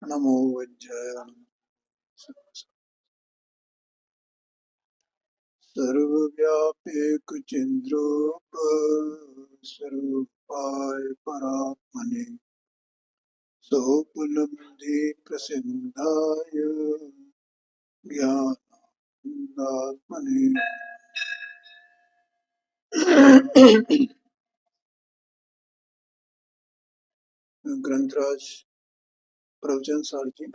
नमो वज्राय सर्वव्यापीकृचिन्द्रोप स्वरूपाय परात्मने सोपलब्धि प्रसिद्धाय ज्ञानात्मने ग्रंथराज प्रवचन सारथी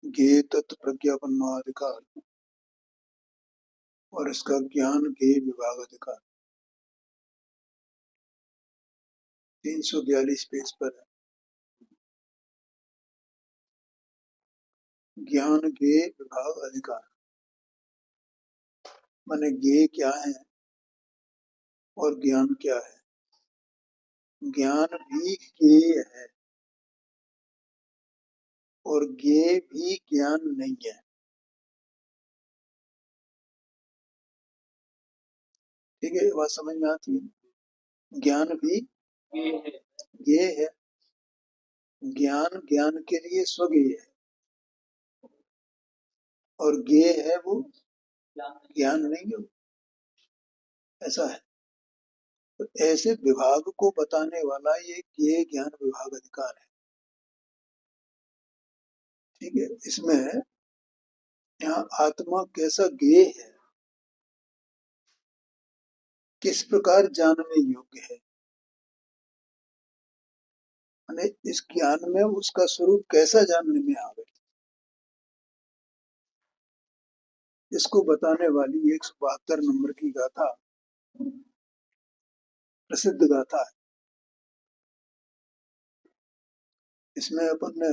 ज्ञेय तत्व प्रज्ञापन्नाधिकार और इसका ज्ञान ज्ञेय विभाग अधिकार 342 पेज पर है। ज्ञान ज्ञेय विभाग अधिकार माने ज्ञेय क्या है और ज्ञान क्या है। ज्ञान भी ज्ञेय है और ज्ञेय भी ज्ञान नहीं है। ठीक है, बात समझ में आती है। ज्ञान भी ज्ञेय है, ज्ञान ज्ञान के लिए स्वज्ञेय है और ज्ञेय है वो ज्ञान नहीं है, ऐसा है। तो ऐसे विभाग को बताने वाला ये ज्ञेय ज्ञान विभाग अधिकार है। ठीक है, इसमें यहाँ आत्मा कैसा ज्ञेय है, किस प्रकार जानने योग्य है, माने इस ज्ञान में उसका स्वरूप कैसा जानने में आवे, इसको बताने वाली 172 नंबर की गाथा प्रसिद्ध गाथा है। इसमें अपन ने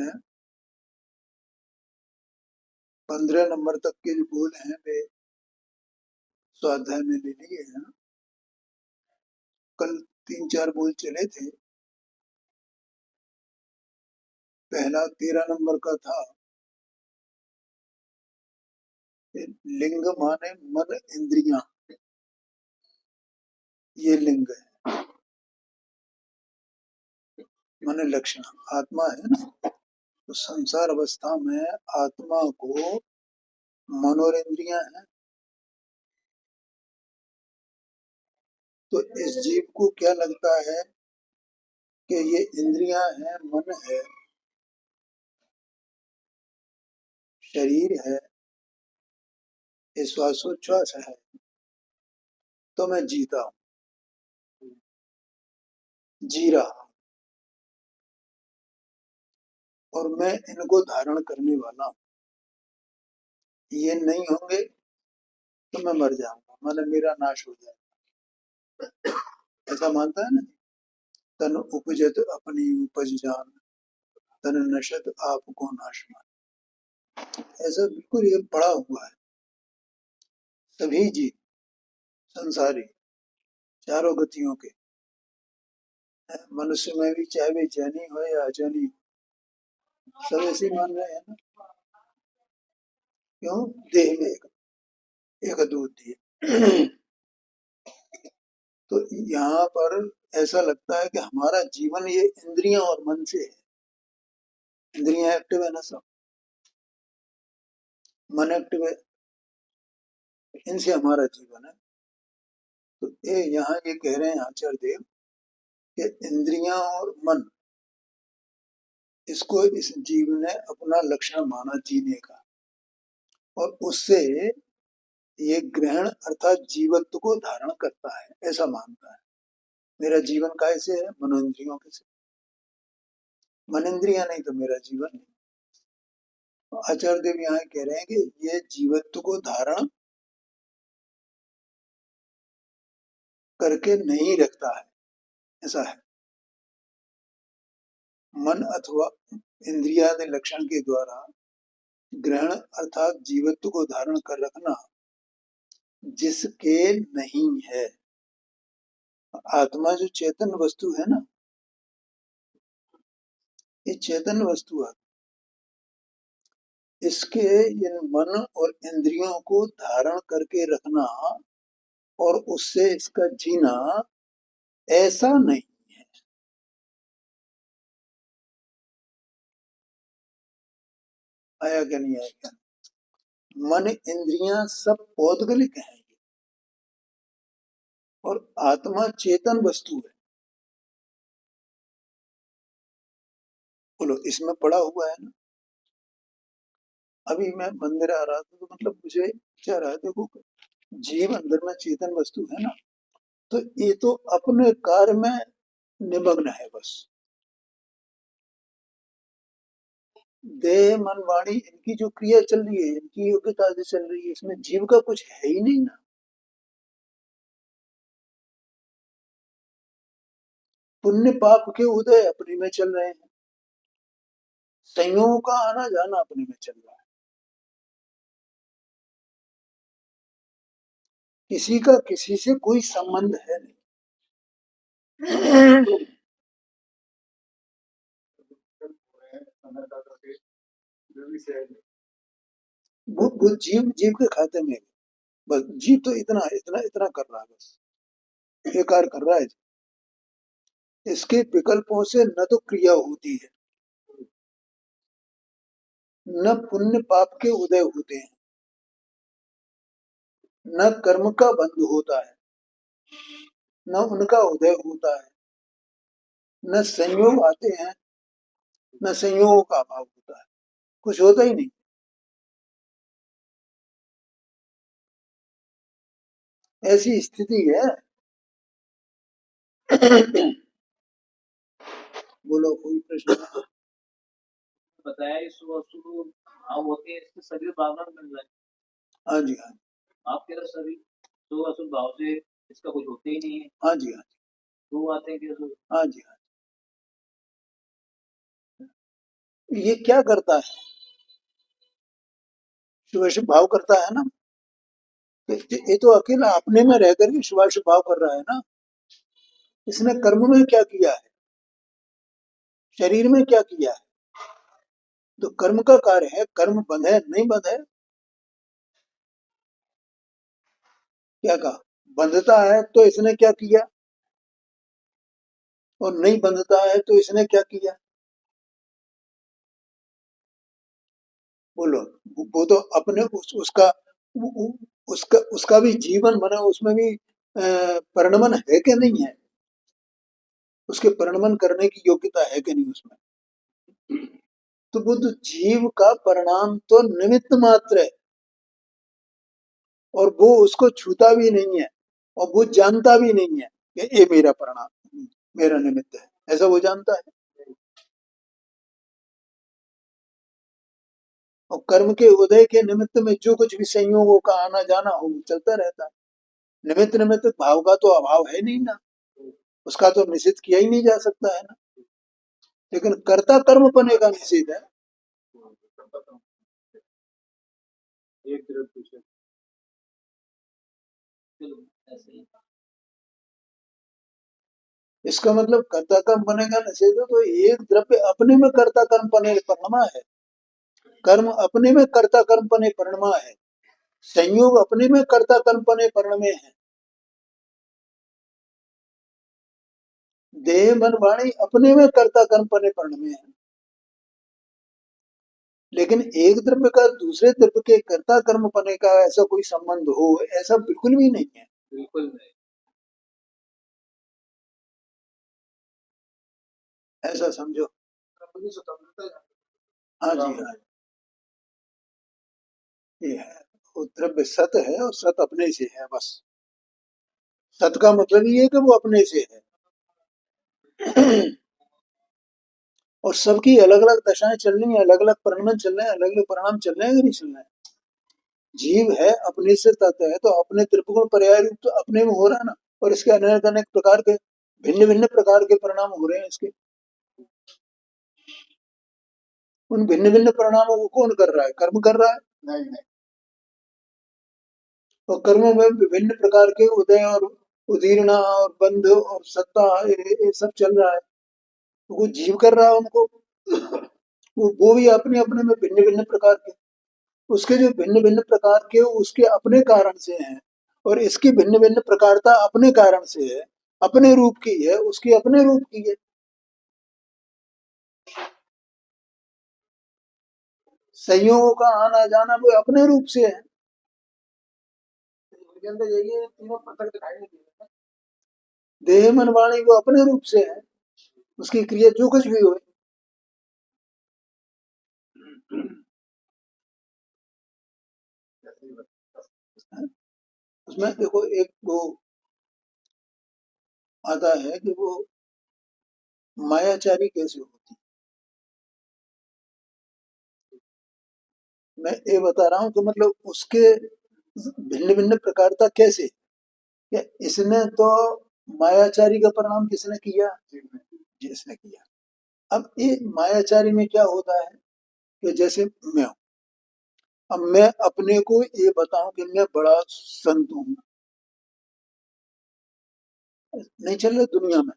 15 नंबर तक के जो बोल हैं वे स्वाध्याय में ले लिए हैं। कल 3-4 बोल चले थे। पहला 13 नंबर का था, लिंग माने मन इंद्रियां, ये लिंग है, माने लक्षण आत्मा है ना। तो संसार अवस्था में आत्मा को मन और इंद्रियां हैं। तो इस जीव को क्या लगता है कि ये इंद्रियां हैं, मन है, शरीर है, ये श्वासोच्छ्वास है, तो मैं जीता हूं, जी रहा हूं और मैं इनको धारण करने वाला हूं। ये नहीं होंगे तो मैं मर जाऊंगा, मतलब मेरा नाश हो जाएगा, ऐसा मानता है ना। तन उपजत अपनी उपज जान, तन नशत आपको नाश मान, ऐसा बिल्कुल ये पड़ा हुआ है। सभी जीव संसारी चारों गतियों के, मनुष्य में भी चाहे वे ज्ञानी हो या अज्ञानी, सब ऐसे मान रहे हैं ना। क्यों? देह में एक बुद्धि है। तो यहाँ पर ऐसा लगता है कि हमारा जीवन ये इंद्रियां और मन से है। इंद्रियां एक्टिव है ना, सब मन एक्टिव है, इनसे हमारा जीवन है। तो ये यहाँ ये कह रहे हैं आचार्य देव कि इंद्रियां और मन, इसको इस जीव ने अपना लक्षण माना जीने का, और उससे ये ग्रहण अर्थात जीवत्व को धारण करता है, ऐसा मानता है। मेरा जीवन कैसे है? मनोइंद्रियों के से। मन इंद्रियां नहीं तो मेरा जीवन नहीं। तो आचार्य देव यहाँ कह रहे हैं कि ये जीवत्व को धारण करके नहीं रखता है, ऐसा है। मन अथवा इंद्रियादि लक्षण के द्वारा ग्रहण अर्थात जीवत्व को धारण कर रखना जिसके नहीं है। आत्मा जो चेतन वस्तु है ना, ये चेतन वस्तु है, इसके इन मन और इंद्रियों को धारण करके रखना और उससे इसका जीना ऐसा नहीं है। आया क्या नहीं आया क्या? मन इंद्रियां सब पौद्गलिक हैं और आत्मा चेतन वस्तु है। बोलो, इसमें पड़ा हुआ है ना। अभी मैं मंदिर आ रहा था तो मतलब मुझे क्या रहा है, देखो जीव अंदर में चेतन वस्तु है ना, तो ये तो अपने कार्य में निमग्न है बस। देह मन वाणी इनकी जो क्रिया चल रही है, इनकी योग्यता जो चल रही है, इसमें जीव का कुछ है ही नहीं ना। पुण्य पाप के उदय अपने में चल रहे हैं, संयोग का आना जाना अपने में चल रहा है, किसी का किसी से कोई संबंध है नहीं। वो जीव जीव के खाते में है। बस जीव तो इतना इतना इतना कर रहा है, बस ये कार्य कर रहा है। इसके विकल्पों से न तो क्रिया होती है, न पुण्य पाप के उदय होते हैं, न कर्म का बंध होता है, न उनका उदय होता है, न संयोग आते हैं, न संयोगों का अभाव होता है, कुछ होता ही नहीं। ऐसी स्थिति है। बोलो, कोई प्रश्न? बताया इस वस्तु भाव होते हैं, इसके शरीर भावना मिल रहा है। हाँ जी, हाँ आप कह रहे शरीर तो असुर भाव से इसका कुछ होते ही नहीं है। हाँ जी, हाँ जी, दो आते हैं कि हाँ जी, हाँ जी। ये क्या करता है? शुभाशुभ भाव करता है ना। ये तो अकेला अपने में रह करके शुभाशुभ भाव कर रहा है ना। इसने कर्म में क्या किया है, शरीर में क्या किया है? तो कर्म का कार्य है, कर्म बंध है नहीं बंध है? क्या कहा? बंधता है तो इसने क्या किया, और नहीं बंधता है तो इसने क्या किया? बोलो। वो तो अपने उसका भी जीवन बना, उसमें भी परिणमन है कि नहीं है? उसके परिणमन करने की योग्यता है कि नहीं उसमें? तो बुद्ध जीव का परिणाम तो निमित्त मात्र है, और वो उसको छूता भी नहीं है, और वो जानता भी नहीं है कि ये मेरा परिणाम, मेरा निमित्त है, ऐसा वो जानता है। और कर्म के उदय के निमित्त में जो कुछ भी संयोगों का आना जाना हो चलता रहता है। निमित्त निमित्त भाव का तो अभाव है नहीं ना, उसका तो निषेध किया ही नहीं जा सकता है ना। लेकिन कर्ता कर्म पने का निषेध है। एक तरफ पूछे चलो ऐसे ही। इसका मतलब कर्ता कर्म पने का निषेध है, तो एक द्रव्य अपने में कर्ता कर्म पने परिणमा है, कर्म अपने में कर्ता कर्म पने परिणमा है, संयोग अपने में कर्ता कर्म पने परिणमे है, देह मन वाणी अपने में कर्ता कर्म पने परिणमे है। लेकिन एक द्रव्य का दूसरे द्रव्य के कर्ता कर्म पने का ऐसा कोई संबंध हो, ऐसा बिल्कुल भी नहीं है। बिल्कुल नहीं। ऐसा समझो। हाँ जी, हाँ, ये है। वो द्रव्य सत है, और सत अपने से है बस। सत का मतलब ये है कि वो अपने से है। और सबकी अलग अलग दशाएं चल रही हैं, अलग अलग परिणाम चल रहे हैं, अलग अलग परिणाम चल रहे हैं कि नहीं चल रहे हैं? जीव है, अपने से तत्व है, तो अपने त्रिपुगुण पर्याय रूप तो अपने में हो रहा है ना, और इसके अनेक अनेक प्रकार के भिन्न भिन्न प्रकार के परिणाम हो रहे हैं इसके। उन भिन्न भिन्न परिणामों को कौन कर रहा है? कर्म कर रहा है। नहीं नहीं। और कर्मों में विभिन्न प्रकार के उदय और उदीर्णा और बंध और सत्ता, ये सब चल रहा है, तो वो जीव कर रहा है उनको। वो भी अपने अपने में भिन्न भिन्न प्रकार के, उसके जो भिन्न भिन्न प्रकार के उसके अपने कारण से हैं, और इसकी भिन्न भिन्न प्रकारता अपने कारण से है। अपने रूप की है, उसकी अपने रूप की है। संयोगों का आना जाना वो अपने रूप से है। उनके अंदर यही है, तीनों पृथक दिखाई नहीं देते। देह मन वाणी वो अपने रूप से है, उसकी क्रिया जो कुछ भी हो। उसमें देखो एक वो आता है कि वो मायाचारी कैसे होती। मैं ये बता रहा हूँ तो मतलब उसके भिन्न भिन्न प्रकारता कैसे, या इसने तो मायाचारी का परिणाम किसने किया, जिसने किया। अब ये मायाचारी में क्या होता है कि जैसे मैं हूं, अब मैं अपने को ये बताऊं कि मैं बड़ा संत हूं, नहीं चल रहा दुनिया में।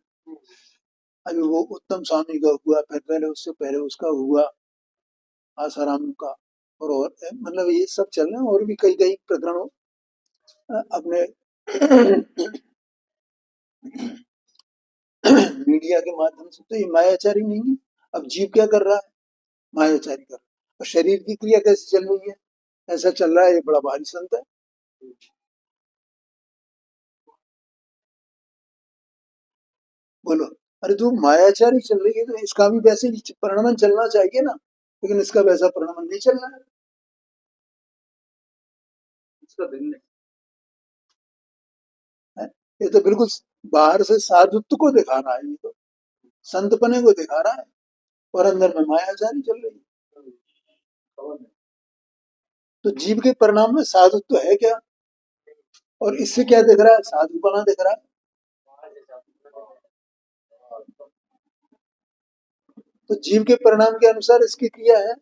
अभी वो उत्तम स्वामी का हुआ, फिर पहले उससे पहले उसका हुआ आसाराम का, और मतलब ये सब चल रहे हैं, और भी कई कई प्रकरण अपने मीडिया के माध्यम से। तो ये मायाचारी नहीं है। अब जीव क्या कर रहा है, मायाचारी कर रहा है। और शरीर की क्रिया कैसे चल रही है, ऐसा चल रहा है ये बड़ा भारी संत है। बोलो, अरे जो मायाचारी चल रही है तो इसका भी वैसे ही परिणमन चलना चाहिए ना, लेकिन इसका वैसा परिणमन नहीं चल रहा है। इसका भिन्न है? ये तो बिल्कुल बाहर से साधुत्व को दिखा रहा है, ये तो संतपने को दिखा रहा है, और अंदर में मायाचारी चल रही है। है। तो जीव के परिणाम में साधुत्व है क्या, और इससे क्या दिख रहा है, साधुपना दिख रहा है। तो जीव के परिणाम के अनुसार इसकी क्रिया है,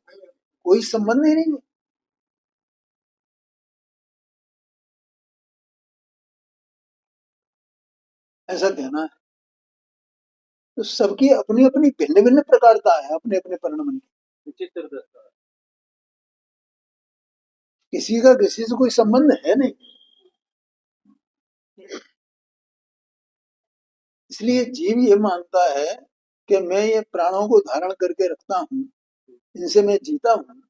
कोई संबंध ही नहीं है। ऐसा कहना है। तो सबकी अपनी अपनी भिन्न भिन्न प्रकारता है, अपने अपने परिणाम की। विचित्र दृष्टा है। किसी का किसी से कोई संबंध है नहीं। इसलिए जीव ये मानता है कि मैं ये प्राणों को धारण करके रखता हूँ, इनसे मैं जीता हूँ।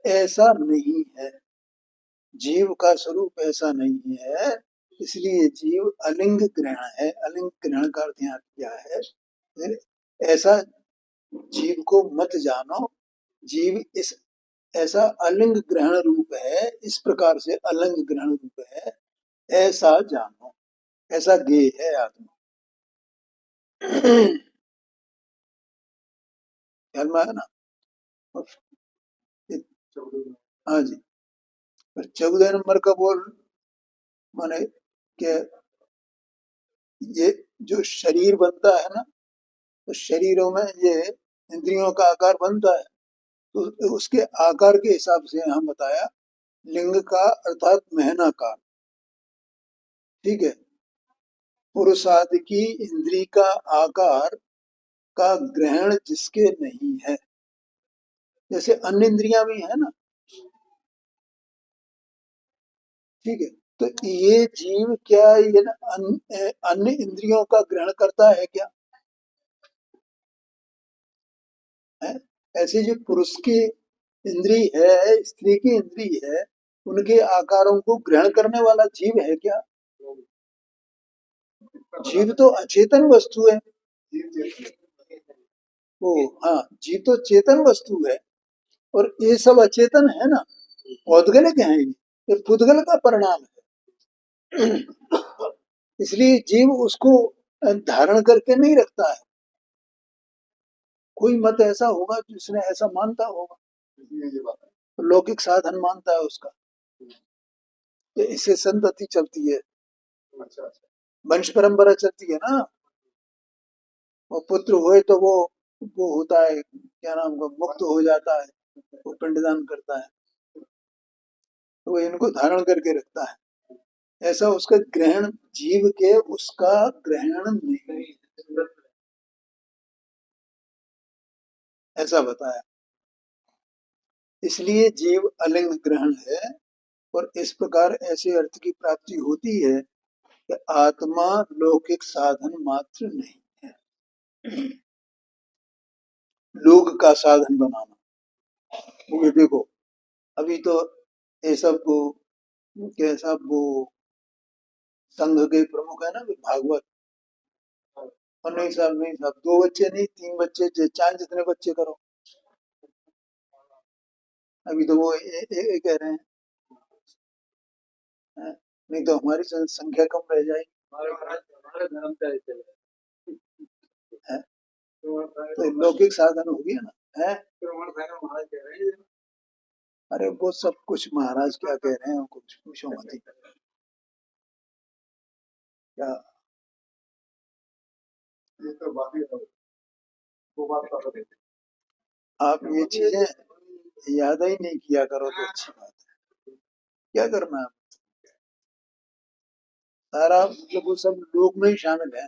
ऐसा नहीं है, जीव का स्वरूप ऐसा नहीं है। इसलिए जीव अलिंग ग्रहण है। अलिंग ग्रहण का अर्थ यहाँ क्या है, ऐसा जीव को मत जानो। जीव इस ऐसा अलिंग ग्रहण रूप है, इस प्रकार से अलंग ग्रहण रूप है, ऐसा जानो। ऐसा ज्ञेय है आत्मा। ख्याल में आया ना। और हाँ जी, 14 नंबर का बोल माने कि ये जो शरीर बनता है ना, तो शरीरों में ये इंद्रियों का आकार बनता है, तो उसके आकार के हिसाब से यहाँ बताया लिंग का अर्थात महनाकार। ठीक है, पुरुष आदि की इंद्री का आकार का ग्रहण जिसके नहीं है, जैसे अन्य इंद्रियां भी है ना। ठीक है, तो ये जीव क्या ये अन्य इंद्रियों का ग्रहण करता है क्या, है? ऐसे जो पुरुष की इंद्री है, स्त्री की इंद्री है, उनके आकारों को ग्रहण करने वाला जीव है क्या। जीव तो अचेतन वस्तु है। ओ हाँ, जीव तो चेतन वस्तु है, और ये सब अचेतन है ना, औदगलिक है ये पुद्गल का परिणाम है। इसलिए जीव उसको धारण करके नहीं रखता है। कोई मत ऐसा होगा जिसने ऐसा मानता होगा, ये बात है, तो लौकिक साधन मानता है उसका, तो इससे संतति चलती है। अच्छा, वंश परंपरा चलती है ना। और पुत्र हुए तो वो होता है, क्या नाम का, मुक्त हो जाता है, वो पिंडदान करता है, तो वो इनको धारण करके रखता है। ऐसा उसका ग्रहण जीव के उसका ग्रहण नहीं, ऐसा बताया। इसलिए जीव अलिंग ग्रहण है, और इस प्रकार ऐसे अर्थ की प्राप्ति होती है कि आत्मा लौकिक साधन मात्र नहीं है, लोक का साधन बनाना। ये देखो अभी तो ये सब क्या सब वो संघ के प्रमुख है ना भागवत, और नहीं साहब नहीं साहब, 2 बच्चे नहीं 3 बच्चे चाहे जितने बच्चे करो। अभी तो वो ये कह रहे हैं, नहीं तो हमारी संख्या कम रह जाएगी। हमारे धर्म का ऐसे है तो लौकिक साधन हो गया ना है। अरे वो सब कुछ महाराज क्या कह रहे हैं कुछ पूछो मत ही। क्या ये तो बात ही है, वो बात कर रहे थे। आप ये चीजें याद ही नहीं किया करो तो अच्छी बात है। क्या करना है सारा, मतलब वो सब लोक में ही शामिल है।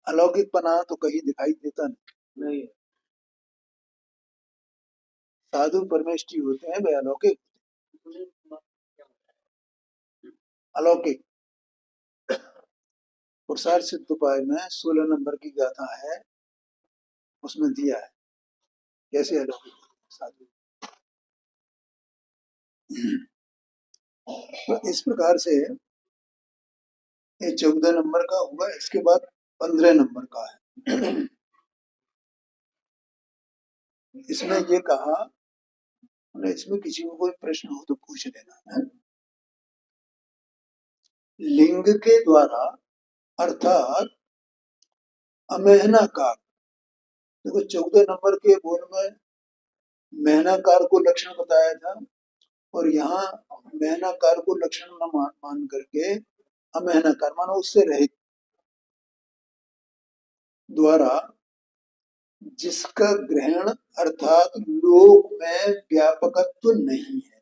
अलौकिक पना तो कहीं दिखाई देता नहीं। साधु परमेष्ठी होते हैं वे अलौकिक, अलौकिक। पुरुषार्थ सिद्ध उपाय में 16 नंबर की गाथा है, उसमें दिया है कैसे अलौकिक साधु। तो इस प्रकार से ये 14 नंबर का होगा, इसके बाद 15 नंबर का है। इसमें ये कहा, इसमें किसी को कोई प्रश्न हो तो पूछ लेना है। लिंग के द्वारा अर्थात अमेहनाकार, देखो 14 नंबर के बोल में मेहनाकार को लक्षण बताया था, और यहाँ मेहनाकार को लक्षण न मान करके अमेहनाकार मानो उससे रहित द्वारा जिसका ग्रहण अर्थात लोक में व्यापकत्व नहीं है।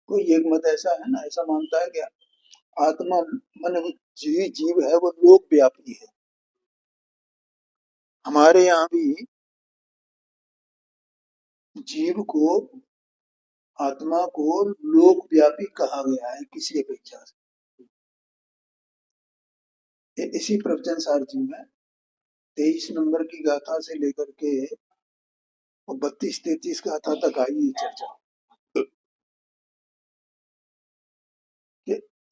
कोई एक मत ऐसा है ना, ऐसा मानता है क्या आत्मा मन जीव है वो लोक व्यापी है। हमारे यहाँ भी जीव को, आत्मा को लोक व्यापी कहा गया है किसी अपेक्षा से। इसी प्रवचन सारथी में 23 नंबर की गाथा से लेकर के 32-33 गाथा तक आई है चर्चा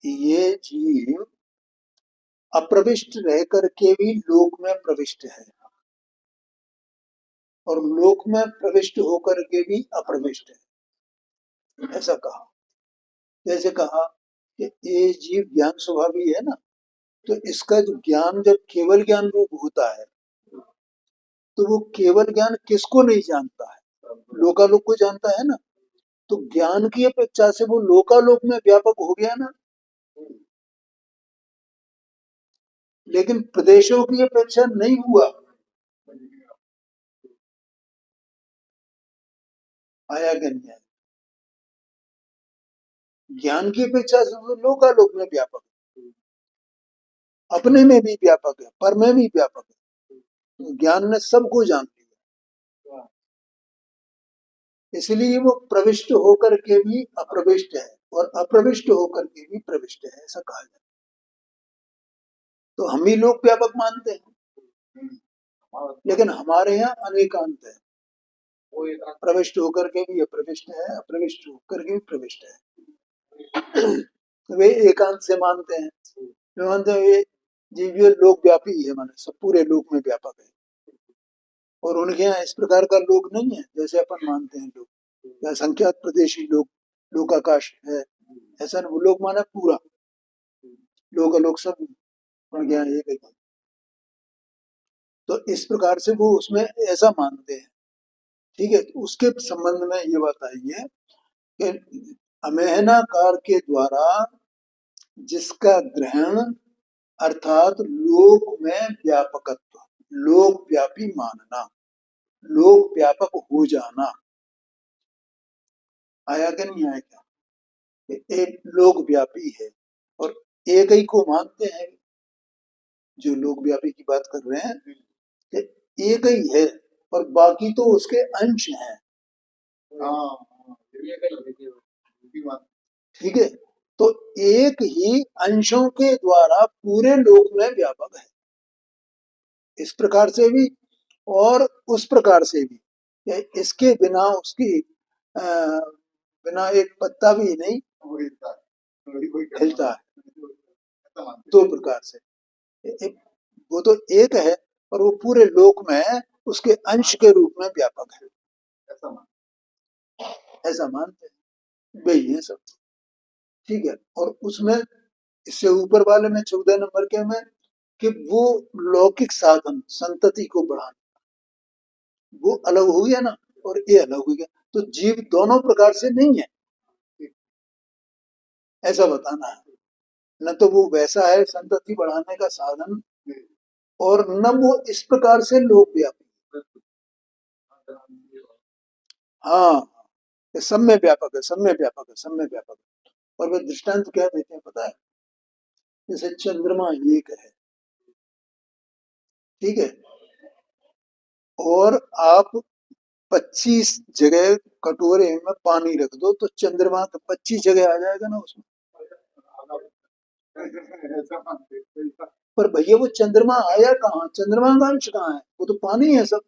कि ये जीव अप्रविष्ट रह करके भी लोक में प्रविष्ट है, और लोक में प्रविष्ट होकर के भी अप्रविष्ट है, ऐसा कहा। जैसे कहा कि ये जीव ज्ञान स्वभावी है ना, तो इसका जो ज्ञान जब केवल ज्ञान रूप होता है तो वो केवल ज्ञान किसको नहीं जानता है, लोकालोक को जानता है ना। तो ज्ञान की अपेक्षा से वो लोकालोक में व्यापक हो गया ना, लेकिन प्रदेशों की अपेक्षा नहीं हुआ। आया कि नहीं आया? ज्ञान की अपेक्षा से तो लोकालोक में व्यापक है, अपने में भी व्यापक है, पर में भी व्यापक है। ज्ञान ने सबको जान लिया, इसलिए वो प्रविष्ट होकर के भी अप्रविष्ट है और अप्रविष्ट होकर के भी प्रविष्ट है, ऐसा कहा जाए। तो हम ही लोग व्यापक मानते हैं, लेकिन हमारे यहाँ अनेकांत है, प्रविष्ट होकर के भी अप्रविष्ट है, अप्रविष्ट होकर के भी प्रविष्ट है। वे एकांत से मानते हैं, वे मानते हैं ये जीव लोक व्यापी है, माने सब पूरे लोक में व्यापक है। और उनके यहाँ इस प्रकार का लोक नहीं है जैसे अपन मानते हैं लोग, या संख्यात प्रदेशी लोक, लोकाकाश है, ऐसा वो लोग माना पूरा लोक सब उनके यहाँ एक है। तो इस प्रकार से वो उसमें ऐसा मानते हैं, ठीक है। तो उसके संबंध में ये बात आई है कि अमेहनाकार के द्वारा जिसका ग्रहण अर्थात लोक में व्यापकत्व, लोक व्यापी मानना, लोक व्यापक हो जाना। आया कि नहीं आया? क्या एक लोक व्यापी है और एक ही को मानते हैं, जो लोक व्यापी की बात कर रहे हैं कि एक ही है और बाकी तो उसके अंश हैं। ठीक है, तो एक ही अंशों के द्वारा पूरे लोक में व्यापक है, इस प्रकार से भी और उस प्रकार से भी। इसके बिना उसकी बिना एक पत्ता भी नहीं हिलता है। दो प्रकार से वो तो एक है और वो पूरे लोक में उसके अंश के रूप में व्यापक है, ऐसा मानते हैं वही है सब। ठीक है, और उसमें इससे ऊपर वाले में 14 नंबर के में कि वो लौकिक साधन संतति को बढ़ाना, वो अलग हो गया ना और ये अलग हो गया, तो जीव दोनों प्रकार से नहीं है, ऐसा बताना है। न तो वो वैसा है संतति बढ़ाने का साधन और न वो इस प्रकार से लोक व्यापी। हाँ, सब में व्यापक है, सब में व्यापक है, सब में व्यापक है। और वे दृष्टांत क्या देते हैं पता है, जैसे चंद्रमा एक है, ठीक है, और आप 25 जगह कटोरे में पानी रख दो तो चंद्रमा तो 25 जगह आ जाएगा ना उसमें। पर भैया वो चंद्रमा आया कहाँ, चंद्रमा का अंश कहाँ है, वो तो पानी है सब,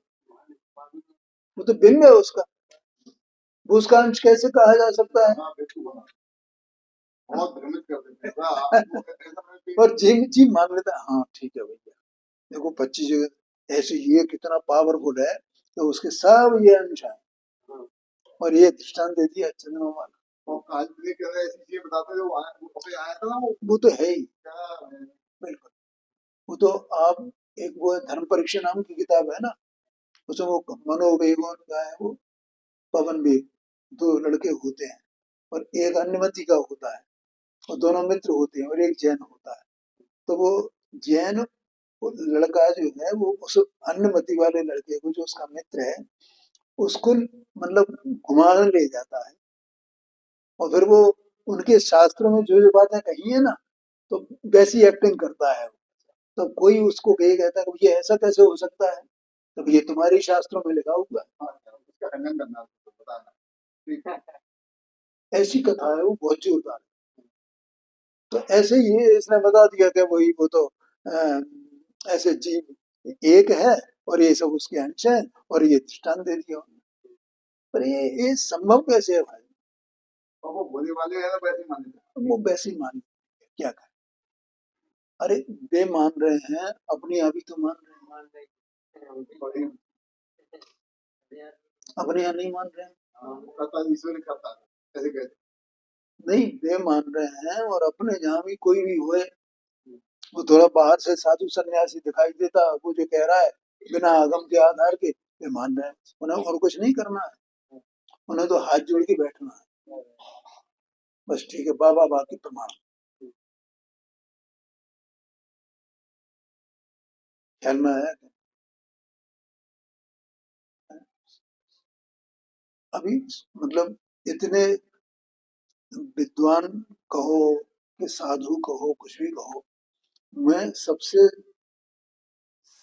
वो तो बिंब है उसका, वो उसका अंश कैसे कहा जा सकता है। और जीव जीव मान लेता है हाँ ठीक है भैया, देखो 25 जगह ऐसे, ये कितना पावरफुल है तो उसके सब ये अंश है, और ये दृष्टांत दे दिया चंद्रमा वाला। वो तो है ही बिल्कुल। वो तो आप एक वो धर्म परीक्षा नाम की किताब है ना, उसमें वो मनोवेगों का है, वो पवन वेग, दो लड़के होते हैं और एक अन्यमति का होता है और दोनों मित्र होते हैं और एक जैन होता है। तो वो जैन वो लड़का जो है वो उस अन्यमति वाले लड़के को जो उसका मित्र है उसको मतलब घुमाने ले जाता है और फिर वो उनके शास्त्रों में जो जो बातें कही है ना तो वैसी एक्टिंग करता है। तो कोई उसको कहे कहता है कि ये ऐसा कैसे हो सकता है, तो ये तुम्हारे शास्त्रों में लिखा हुआ है। ऐसी कथा है वो, बहुत जोरदार। तो ऐसे ही इसने बता दिया कि वही वो तो ऐसे जीव एक है और ये सब उसके अंश है और ये दृष्टांत दे दिया। पर ये संभव कैसे है भाई, वो बोले वाले है ना वैसे मान लेते, वो वैसे ही मान लेते, क्या करें। अरे वे मान रहे हैं अपने आप ही तो मान रहे हैं, अपने यहाँ नहीं मान रहे हैं, ईश्वर करता है ऐसे कहते नहीं, वे मान रहे हैं और अपने जहाँ भी कोई भी हुए वो थोड़ा बाहर से साधु सन्यासी दिखाई देता, वो जो कह रहा है बिना आगम के आधार के, वे मान रहे हैं। उन्हें और कुछ नहीं करना है, उन्हें तो हाथ जोड़ के बैठना है बस, ठीक है बाबा बाकी प्रमाण। ख्याल में आया अभी, मतलब इतने विद्वान कहो कि साधु कहो कुछ भी कहो, मैं सबसे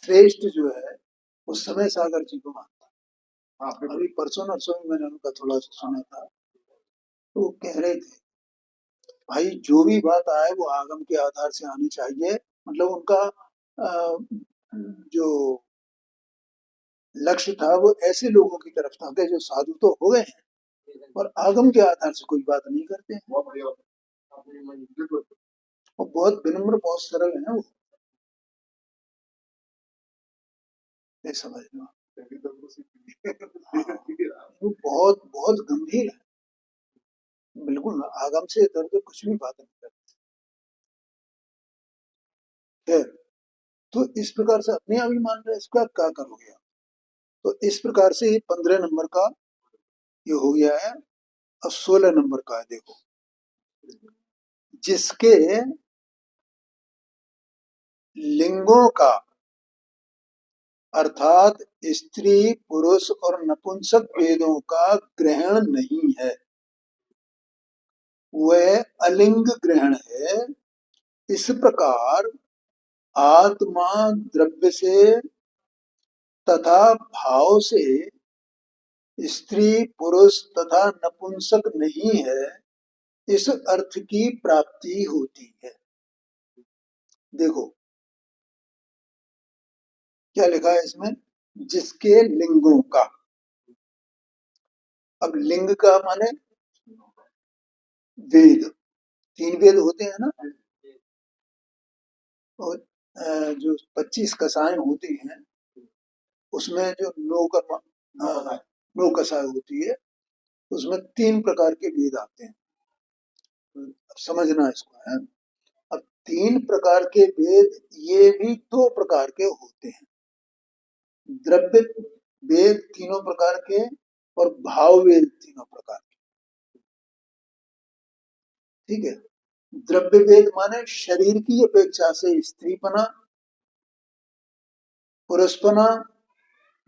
श्रेष्ठ जो है उस समय सागर जी को मानता। अभी परसों नरसों में मैंने उनका थोड़ा सा सुना था, तो वो कह रहे थे भाई जो भी बात आए वो आगम के आधार से आनी चाहिए, मतलब उनका जो लक्ष्य था वो ऐसे लोगों की तरफ था कि जो साधु तो हो गए हैं और आगम के आधार से कोई बात नहीं करते हैं, और बहुत विनम्र बहुत सरल है वो, ये समझ लो। हाँ, वो बहुत बहुत गंभीर है, बिल्कुल आगम से इधर उधर कुछ भी बात नहीं करते। खैर, तो इस प्रकार से अपने आप ही मान रहे हैं, इसका क्या करोगे आप। तो इस प्रकार से ये 15 नंबर का ये हो गया है। अब 16 नंबर का है, देखो जिसके लिंगों का अर्थात स्त्री पुरुष और नपुंसक वेदों का ग्रहण नहीं है, वह अलिंग ग्रहण है। इस प्रकार आत्मा द्रव्य से तथा भाव से स्त्री पुरुष तथा नपुंसक नहीं है, इस अर्थ की प्राप्ति होती है। देखो क्या लिखा है इसमें, जिसके लिंगों का। अब लिंग का माने वेद, 3 वेद होते हैं ना, और जो 25 कसाएं होती हैं उसमें जो नौ कसाएं होती है उसमें 3 प्रकार के वेद आते हैं। अब समझना इसको है। अब 3 प्रकार के वेद ये भी 2 प्रकार के होते हैं, द्रव्य वेद तीनों प्रकार के और भाव वेद तीनों प्रकार के। ठीक है, द्रव्य वेद माने शरीर की अपेक्षा से स्त्रीपना, पुरुषपना,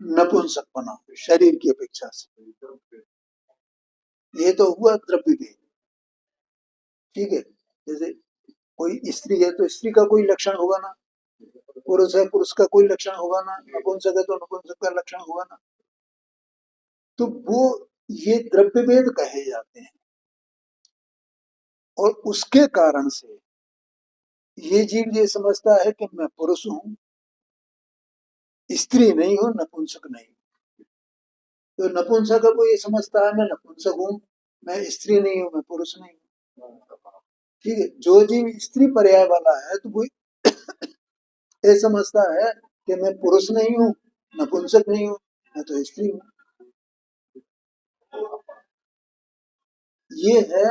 नपुंसकपना, शरीर की अपेक्षा से, ये तो हुआ द्रव्य वेद। ठीक है, जैसे कोई स्त्री है तो स्त्री का कोई लक्षण होगा ना, पुरुष है पुरुष का कोई लक्षण होगा ना, नपुंसक है तो नपुंसक का लक्षण होगा ना। तो वो ये द्रव्य वेद कहे जाते हैं। और उसके कारण से ये जीव ये समझता है कि मैं पुरुष हूं, स्त्री नहीं हूं, नपुंसक नहीं। तो नपुंसक को ये समझता है मैं नपुंसक हूं, मैं स्त्री नहीं हूं, मैं पुरुष नहीं हूं। ठीक है, जो जीव स्त्री पर्याय वाला है तो वो ये समझता है कि मैं पुरुष नहीं हूं, नपुंसक नहीं हूं, मैं तो स्त्री हूं। ये है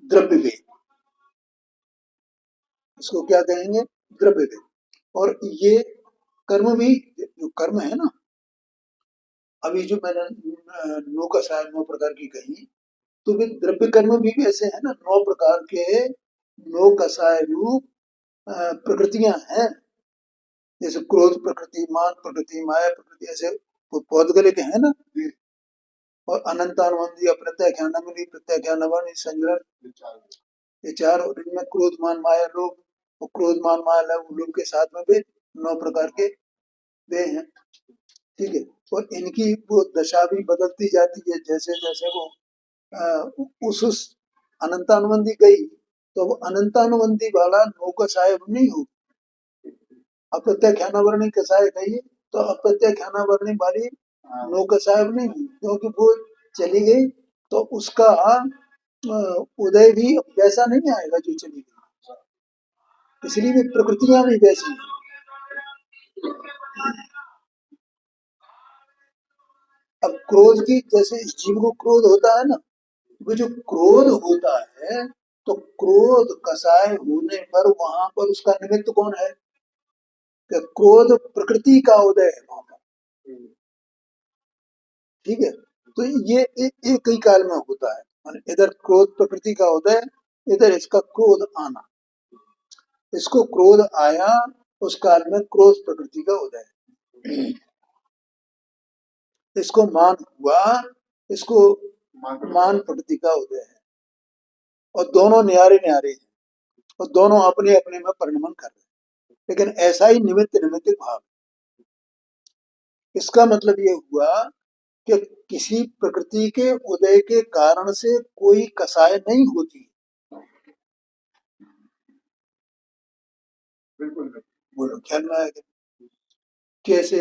द्रव्य वेद, इसको क्या कहेंगे, द्रव्य वेद। और ये कर्म भी, जो कर्म है ना, अभी जो मैंने 9 कसाय 9 प्रकार की कही, तो वे द्रव्य कर्म भी ऐसे है ना, 9 प्रकार के 9 कसाय रूप प्रकृतियां हैं। जैसे क्रोध प्रकृति, मान प्रकृति, माया प्रकृति, ऐसे पौधगलिक है ना। और अनंतानुबंधी, अप्रत्याख्यानमनी, प्रत्याख्यानवानी, संग्रह, ये 4। और इनमें क्रोध मान माया लोभ, और क्रोध मान माया लोभ के साथ में भी 9 प्रकार के वे हैं। ठीक है, और इनकी वो दशा भी बदलती जाती है, जैसे जैसे वो उस अनंतानुबंधी गई तो वो अनंतानुबंधी वाला नौका साहेब नहीं हो। अप्रत्याख्यानावर्णी कसाय गई तो अप्रत्याख्यानावर्णी वाली नौका साहेब नहीं हुई, क्योंकि वो चली गई तो उसका उदय भी वैसा नहीं आएगा जो चली गई। इसलिए भी प्रकृतियां भी वैसी हैं। अब क्रोध की, जैसे इस जीव को क्रोध होता है ना, वो जो क्रोध होता है तो क्रोध कसाय होने पर वहां पर उसका निमित्त कौन है, कि क्रोध प्रकृति का उदय है वहां पर। ठीक है, तो ये एक ही काल में होता है, माने इधर क्रोध प्रकृति का उदय, इधर इसका क्रोध आना। इसको क्रोध आया, उस काल में क्रोध प्रकृति का उदय। इसको मान हुआ, इसको मान प्रकृति का उदय है। और दोनों न्यारे न्यारे हैं, और दोनों अपने अपने में परिणमन कर रहे हैं, लेकिन ऐसा ही निमित्त निमित्त भाव। इसका मतलब ये हुआ कि किसी प्रकृति के उदय के कारण से कोई कसाय नहीं होती। बिल्कुल बोलो, ख्याल में आया? कैसे,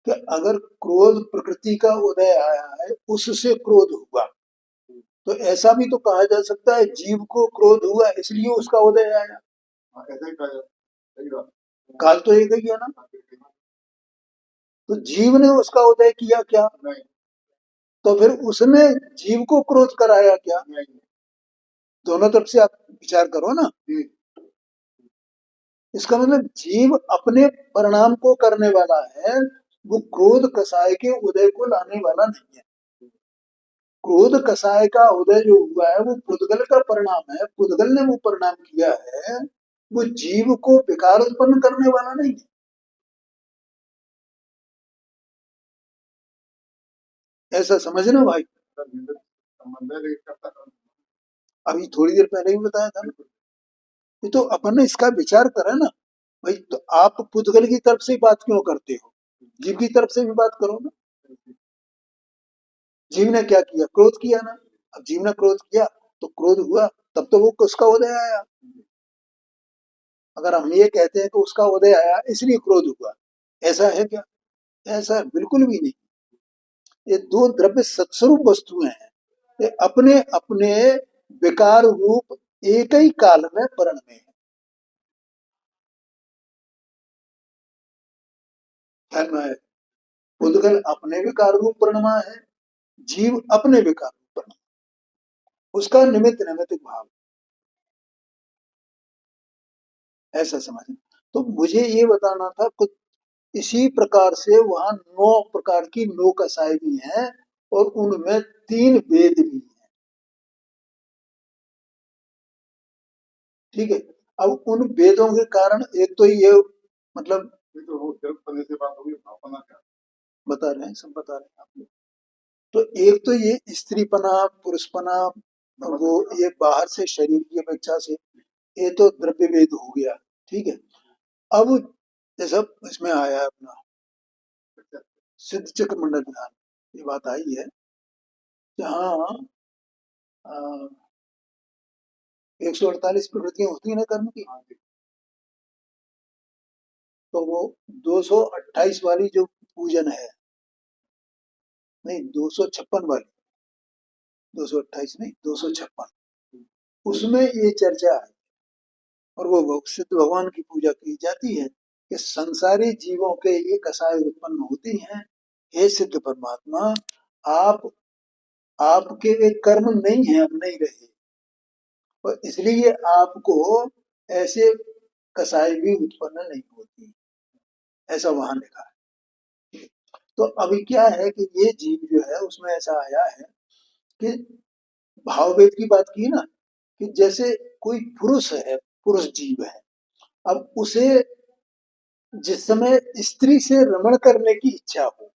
कि अगर क्रोध प्रकृति का उदय आया है, उससे क्रोध हुआ, तो ऐसा भी तो कहा जा सकता है जीव को क्रोध हुआ इसलिए उसका उदय आया। ऐसा ही कहा जाता है, काल तो एक ही है ना। तो जीव ने उसका उदय किया क्या, तो फिर उसने जीव को क्रोध कराया क्या? दोनों तरफ से आप विचार करो ना। इसका मतलब जीव अपने परिणाम को करने वाला है, वो क्रोध कसाय के उदय को लाने वाला नहीं है। क्रोध कसाय का उदय जो हुआ है वो पुद्गल का परिणाम है, पुद्गल ने वो परिणाम किया है, वो जीव को विकार उत्पन्न करने वाला नहीं है। ऐसा समझना भाई। अभी थोड़ी देर पहले ही बताया था ना, ये तो अपन ने इसका विचार करा ना भाई। तो आप पुद्गल की तरफ से बात क्यों करते हो, जीव की तरफ से भी बात करो ना। जीव ने क्या किया? क्रोध किया ना। अब जीव ने क्रोध किया तो क्रोध हुआ, तब तो वो उसका उदय आया। अगर हम ये कहते हैं कि उसका उदय आया इसलिए क्रोध हुआ, ऐसा है क्या? ऐसा बिल्कुल भी नहीं। ये दो द्रव्य सत्स्वरूप वस्तुएं हैं, ये अपने अपने विकार रूप एक ही काल में परिणमे हैं। ध्यान में है, उद्गल अपने विकार रूप परिणमा है, जीव अपने विकार रूप परिणमा, उसका निमित्त नैमित्तिक भाव, ऐसा समझना। तो मुझे ये बताना था कुछ इसी प्रकार से वहां 9 प्रकार की लोकसाय भी हैं और उनमें 3 वेद भी हैं। ठीक है, अब उन वेदों के कारण एक तो ये मतलब बता रहे हैं, सब बता रहे हैं आप लोग। तो एक तो ये स्त्रीपना पुरुषपना, वो ये बाहर से शरीर की अपेक्षा से, ये तो द्रव्य वेद हो गया। ठीक है, अब जैसा इसमें आया है अपना सिद्ध चक्र मंडल विधान, ये बात आई है जहाँ 148 प्रवृत्तियां होती है ना कर्म की, तो वो 228 वाली जो पूजन है, नहीं 256 वाली, 228 नहीं 256, उसमें ये चर्चा है और वो सिद्ध भगवान की पूजा की जाती है कि संसारी जीवों के ये कसाय उत्पन्न होती हैं। हे सिद्ध परमात्मा, आप आपके एक कर्म नहीं है, हम नहीं रहे, और इसलिए आपको ऐसे कसाई भी उत्पन्न नहीं होती, ऐसा वहां लिखा है। तो अभी क्या है कि ये जीव जो है उसमें ऐसा आया है कि भावभेद की बात की ना, कि जैसे कोई पुरुष है, पुरुष जीव है, अब उसे जिस समय स्त्री से रमण करने की इच्छा हो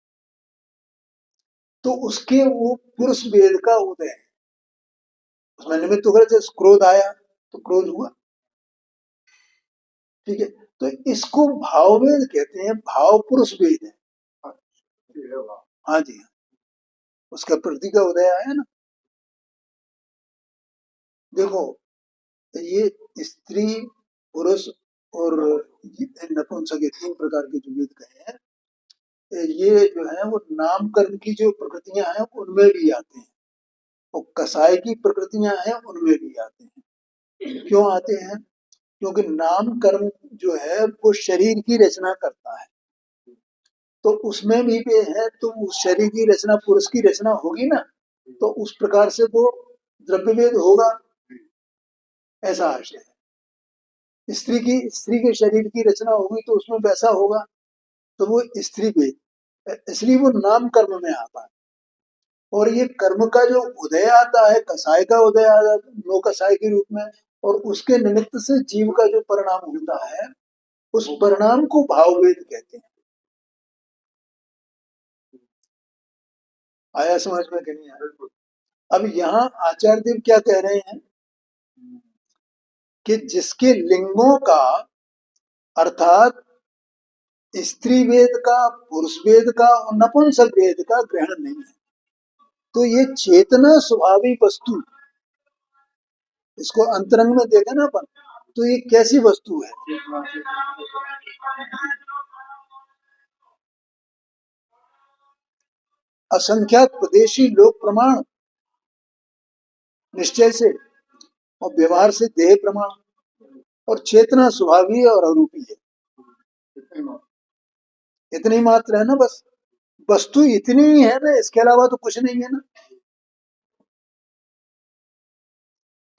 तो उसके वो पुरुष वेद का उदय है, उसमें निमित्त होकर जैसे क्रोध आया तो क्रोध हुआ। ठीक है, तो इसको भाव वेद कहते हैं, भाव पुरुष वेद है। हाँ जी, उसका प्रकृति का उदय आया ना। देखो ये स्त्री पुरुष और नपुंसक, ये 3 प्रकार के जो वेद कहे हैं, ये जो है वो नाम कर्म की जो प्रकृतियां हैं उनमें भी आते हैं, और कसाय की प्रकृतियां हैं उनमें भी आते हैं। क्यों आते हैं? क्योंकि नाम कर्म जो है वो शरीर की रचना करता है, तो उसमें भी है, तो उस शरीर की रचना पुरुष की रचना होगी ना, तो उस प्रकार से वो द्रव्यवेद होगा, ऐसा आशय है। स्त्री के शरीर की रचना होगी तो उसमें वैसा होगा, तो वो स्त्री वेद, इसलिए वो नाम कर्म में आता है। और ये कर्म का जो उदय आता है, कसाय का उदय आता है नो कसाय के रूप में, और उसके निमित्त से जीव का जो परिणाम होता है उस परिणाम को भाववेद कहते हैं। आया समझ में कि नहीं आया? अब यहाँ आचार्य देव क्या कह रहे हैं कि जिसके लिंगों का अर्थात स्त्री वेद का, पुरुष वेद का और नपुंसक वेद का ग्रहण नहीं है, तो ये चेतना स्वभाविक वस्तु, इसको अंतरंग में देखा ना अपन, तो ये कैसी वस्तु है? असंख्यात प्रदेशी लोक प्रमाण निश्चय से और व्यवहार से देह प्रमाण, और चेतना स्वभावी और अरूपी है। इतनी मात्र है ना, बस वस्तु इतनी ही है ना, इसके अलावा तो कुछ नहीं है ना।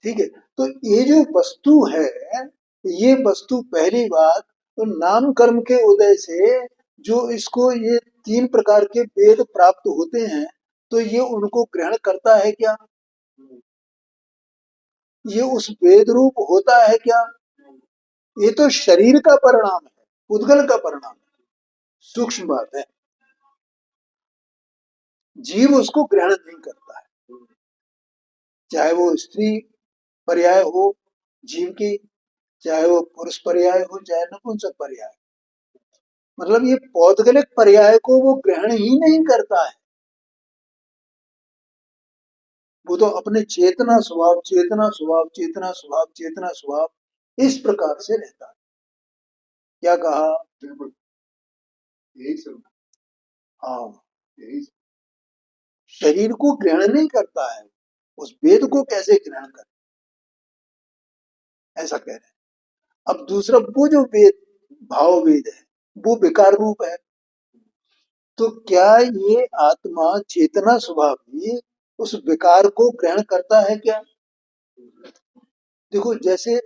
ठीक है, तो ये जो वस्तु है, ये वस्तु पहली बात तो नाम कर्म के उदय से जो इसको ये 3 प्रकार के वेद प्राप्त होते हैं, तो ये उनको ग्रहण करता है क्या? ये उस वेद रूप होता है क्या? ये तो शरीर का परिणाम है, उद्गल का परिणाम है, सूक्ष्म बात है। जीव उसको ग्रहण नहीं करता है, चाहे वो स्त्री पर्याय हो जीव की, चाहे वो पुरुष पर्याय हो, चाहे नपुंसक पर्याय, मतलब ये पौद्गलिक पर्याय को वो ग्रहण ही नहीं करता है। वो तो अपने चेतना स्वभाव चेतना स्वभाव चेतना स्वभाव चेतना स्वभाव इस प्रकार से रहता है। क्या कहा? बिल्कुल यही सब। हाँ, यही शरीर को ग्रहण नहीं करता है, उस वेद को कैसे ग्रहण कर, ऐसा कह रहे हैं। अब दूसरा वो जो वेद भाव वेद है वो विकार रूप है, तो क्या ये आत्मा चेतना स्वभाव भी उस विकार को ग्रहण करता है क्या? देखो जैसे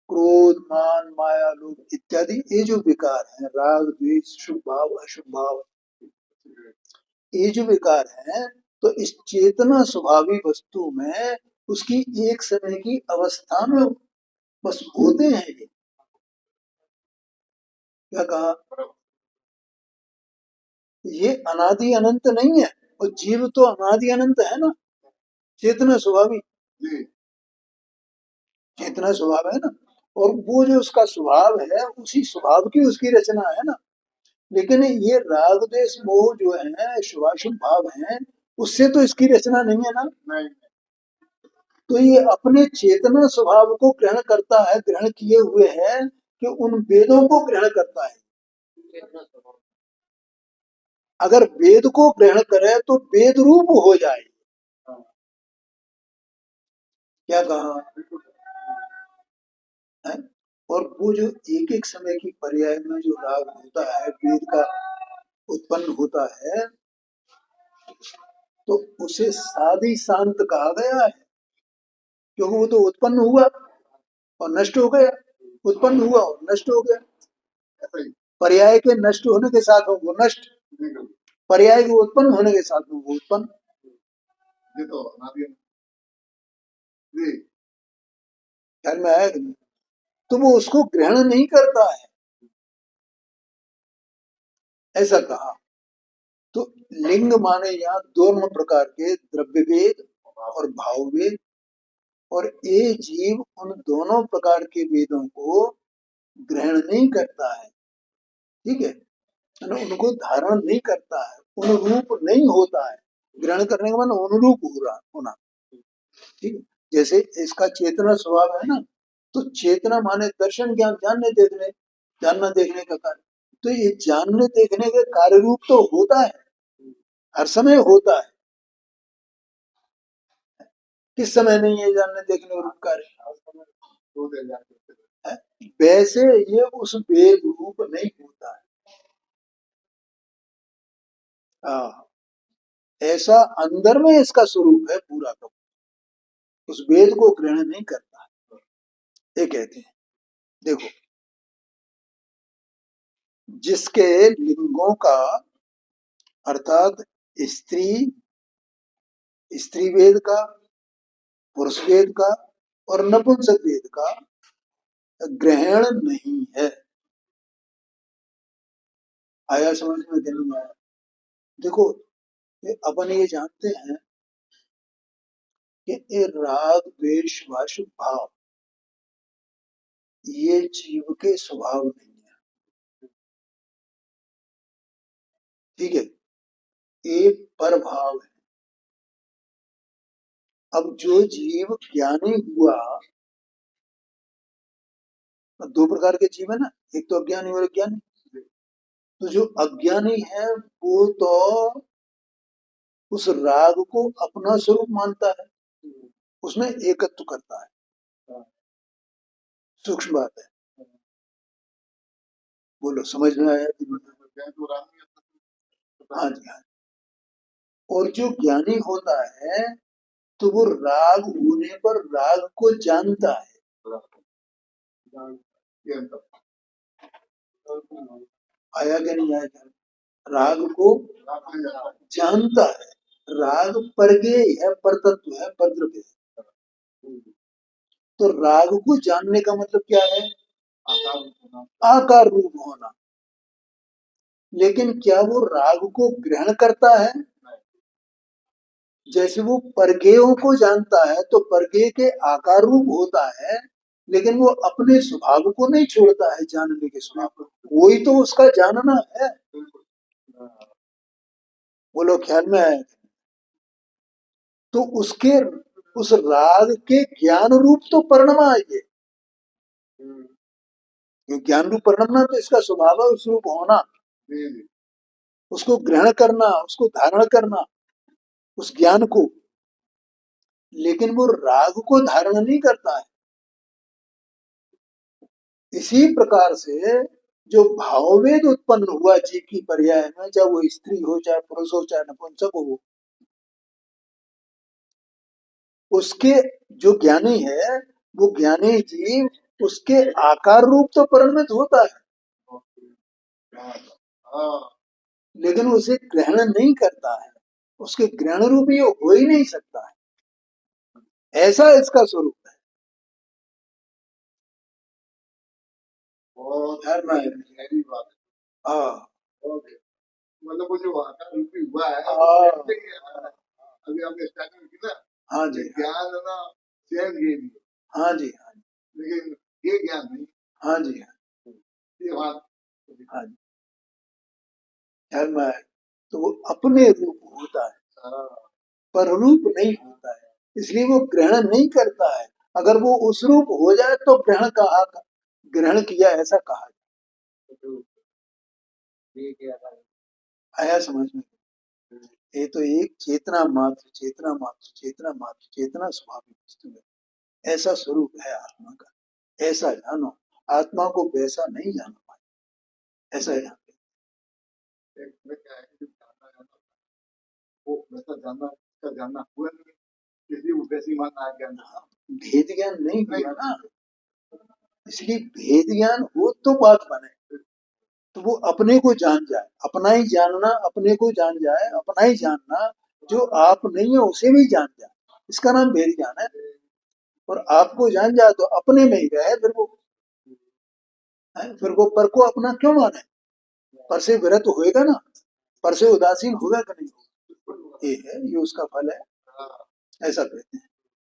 क्रोध मान माया लोभ इत्यादि ये जो विकार हैं, राग द्वेष शुभ भाव अशुभ भाव, ये जो विकार हैं, तो इस चेतना स्वभावी वस्तु में उसकी एक समय की अवस्था में बस होते हैं ये। क्या कहा? ये अनादि अनंत नहीं है, और जीव तो अनादि अनंत है ना, चेतना स्वभावी जी चेतना स्वभाव है ना, और वो जो उसका स्वभाव है उसी स्वभाव की उसकी रचना है ना। लेकिन ये राग द्वेष मोह जो है शुभाशुभ भाव है, उससे तो इसकी रचना नहीं है ना। नहीं तो ये अपने चेतना स्वभाव को ग्रहण करता है, ग्रहण किए हुए है कि उन वेदों को ग्रहण करता है। अगर वेद को ग्रहण करे तो वेद रूप हो जाए। क्या कहा है? और वो जो एक एक समय की पर्याय में जो राग होता है वेद का उत्पन्न होता है, तो उसे साधी शांत कहा गया है, क्योंकि वो तो उत्पन्न हुआ और नष्ट हो गया, उत्पन्न हुआ और नष्ट हो गया। ऐसा ही पर्याय के नष्ट होने के साथ वो नष्ट, बिल्कुल। पर्याय के उत्पन्न होने के साथ वो उत्पन्न। ये तो अनादि अनंत। जी ख्याल में आया कि नहीं? तो वो उसको ग्रहण नहीं करता है, ऐसा कहा। तो लिंग माने यहाँ दोनों प्रकार के द्रव्य वेद और भाव वेद, और ये जीव उन दोनों प्रकार के वेदों को ग्रहण नहीं करता है, ठीक है, उनको धारण नहीं करता है, अनुरूप नहीं होता है। ग्रहण करने का मतलब अनुरूप होना, ठीक है। जैसे इसका चेतना स्वभाव है ना, तो चेतना माने दर्शन ज्ञान जानने देखने, जानना देखने का कार्य, तो ये जानने देखने के कार्य रूप तो होता है, हर समय होता है। किस समय नहीं है जानने देखने रूप कार्य? दो दे जाते है? वैसे ये उस वेद रूप नहीं होता है। ऐसा अंदर में इसका स्वरूप है पूरा का, उस वेद को ग्रहण नहीं करता है, ये कहते हैं। देखो जिसके लिंगों का अर्थात स्त्री स्त्री वेद का, पुरुष वेद का और नपुंसक वेद का ग्रहण नहीं है। आया समझ में कि नहीं आया? देखो अपन ये जानते हैं कि ये राग द्वेष वाशुभ भाव ये जीव के स्वभाव नहीं है, ठीक है, ये पर भाव है। अब जो जीव ज्ञानी हुआ, दो प्रकार के जीव है ना, एक तो अज्ञानी और अज्ञानी। तो जो अज्ञानी है वो तो उस राग को अपना स्वरूप मानता है, उसमें एकत्व करता है। सूक्ष्म बात है, बोलो समझ में आया कि नहीं? हाँ जी हाँ। और जो ज्ञानी होता है तो वो राग होने पर राग को जानता है। आया क्या नहीं आया? राग को जानता है, राग परगेय है, परतत्व है, परद्रव्य है। तो राग को जानने का मतलब क्या है? आकार रूप होना। लेकिन क्या वो राग को ग्रहण करता है? जैसे वो परगेयों को जानता है तो परगेय के आकार रूप होता है, लेकिन वो अपने स्वभाव को नहीं छोड़ता है, जानने के स्वभाव को, वही तो उसका जानना है। बोलो ख्याल में आया? तो उसके उस राग के ज्ञान रूप तो परिणमा है ये। ज्ञान रूप परिणमना तो इसका स्वभाव है, उस रूप होना, जी जी उसको ग्रहण करना, उसको धारण करना, उस ज्ञान को। लेकिन वो राग को धारण नहीं करता है। इसी प्रकार से जो भाववेद उत्पन्न हुआ जी की पर्याय में, चाहे वो स्त्री हो, चाहे पुरुष हो, चाहे नपुंसक हो, उसके जो ज्ञानी है वो ज्ञानी जीव उसके आकार रूप तो परिणमित होता है, हाँ लेकिन उसे ग्रहण नहीं करता है। उसके ग्रहण रूप ये हो ही नहीं सकता है, ऐसा इसका स्वरूप है। बहुत यार मैं गहरी बात है। हाँ मतलब वो जो आकार रूपी हुआ है हाँ अभी हमने स्टार्टिंग की ना, हाँ जी ज्ञान है ना स्वयं ये नहीं, हाँ जी लेकिन ये ज्ञान नहीं, हाँ जी ये बात हाँ जी। यार मैं तो वो अपने रूप होता है, पर रूप नहीं होता है, इसलिए वो ग्रहण नहीं करता है। अगर वो उस रूप हो जाए तो ग्रहण किया ऐसा कहा आया समझ में। ये तो एक चेतना मात्र चेतना मात्र चेतना मात्र चेतना स्वाभाविक वस्तु है, ऐसा स्वरूप है आत्मा का। ऐसा जानो, आत्मा को वैसा नहीं जान पाए, ऐसा जान। में क्या है कि जानना जानना वो वैसा जानना का जानना हुआ नहीं, इसलिए वो वैसी मानना है ज्ञान भेद ज्ञान नहीं हुआ ना, इसलिए भेद ज्ञान हो तो बात बने। तो वो अपने को जान जाए, अपना ही जानना, अपने को जान जाए, अपना ही जानना, जो आप नहीं है उसे भी जान जाए, इसका नाम भेद ज्ञान है। और आपको जान जाए तो अपने में ही रहे, फिर वो पर को अपना क्यों माने। पर से विरत होएगा ना, पर से उदासीन होगा कि नहीं होगा, ये है, ये उसका फल है, ऐसा कहते हैं।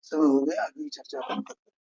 समय हो गया, अगली चर्चा हम करते हैं।